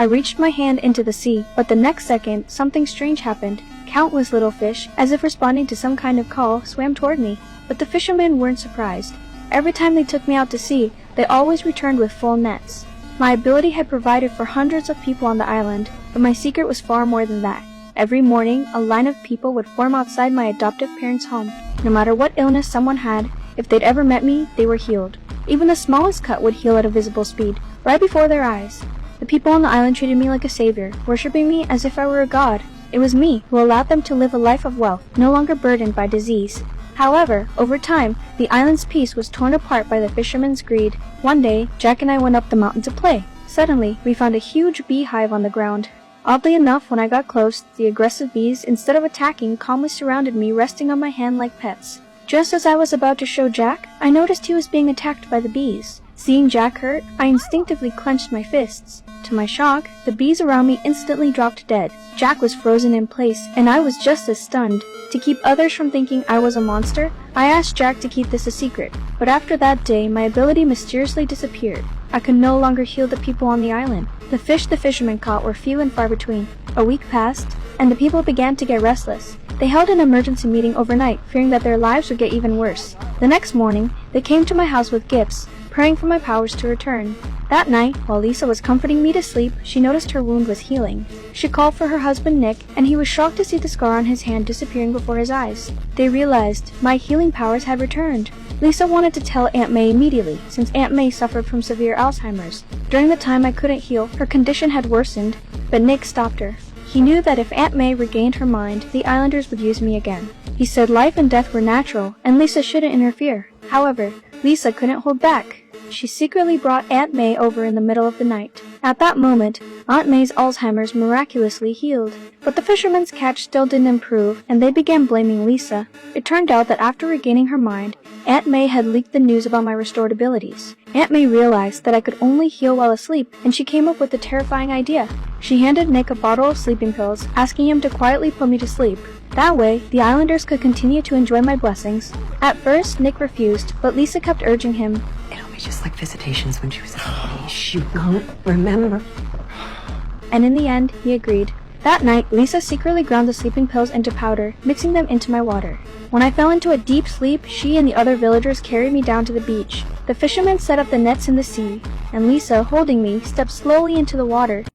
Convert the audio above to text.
I reached my hand into the sea, but the next second, something strange happened. Countless little fish, as if responding to some kind of call, swam toward me. But the fishermen weren't surprised. Every time they took me out to sea, they always returned with full nets. My ability had provided for hundreds of people on the island, but my secret was far more than that. Every morning, a line of people would form outside my adoptive parents' home. No matter what illness someone had, if they'd ever met me, they were healed. Even the smallest cut would heal at a visible speed, right before their eyes. The people on the island treated me like a savior, worshipping me as if I were a god. It was me who allowed them to live a life of wealth, no longer burdened by disease. However, over time, the island's peace was torn apart by the fishermen's greed. One day, Jack and I went up the mountain to play. Suddenly, we found a huge beehive on the ground. Oddly enough, when I got close, the aggressive bees, instead of attacking, calmly surrounded me, resting on my hand like pets. Just as I was about to show Jack, I noticed he was being attacked by the bees. Seeing Jack hurt, I instinctively clenched my fists. To my shock, the bees around me instantly dropped dead. Jack was frozen in place, and I was just as stunned. To keep others from thinking I was a monster, I asked Jack to keep this a secret. But after that day, my ability mysteriously disappeared. I could no longer heal the people on the island. The fish the fishermen caught were few and far between. A week passed, and the people began to get restless. They held an emergency meeting overnight, fearing that their lives would get even worse. The next morning, they came to my house with gifts, praying for my powers to return. That night, while Lisa was comforting me to sleep, she noticed her wound was healing. She called for her husband Nick, and he was shocked to see the scar on his hand disappearing before his eyes. They realized my healing powers had returned. Lisa wanted to tell Aunt May immediately, since Aunt May suffered from severe Alzheimer's. During the time I couldn't heal, her condition had worsened, but Nick stopped her. He knew that if Aunt May regained her mind, the islanders would use me again. He said life and death were natural, and Lisa shouldn't interfere. However, Lisa couldn't hold back. She secretly brought Aunt May over in the middle of the night. At that moment, Aunt May's Alzheimer's miraculously healed. But the fisherman's catch still didn't improve, and they began blaming Lisa. It turned out that after regaining her mind, Aunt May had leaked the news about my restored abilities. Aunt May realized that I could only heal while asleep, and she came up with a terrifying idea. She handed Nick a bottle of sleeping pills, asking him to quietly put me to sleep. That way, the islanders could continue to enjoy my blessings. At first, Nick refused, but Lisa kept urging him. It'll be just like visitations when she was a She won't remember. And in the end, he agreed. That night, Lisa secretly ground the sleeping pills into powder, mixing them into my water. When I fell into a deep sleep, she and the other villagers carried me down to the beach. The fishermen set up the nets in the sea, and Lisa, holding me, stepped slowly into the water.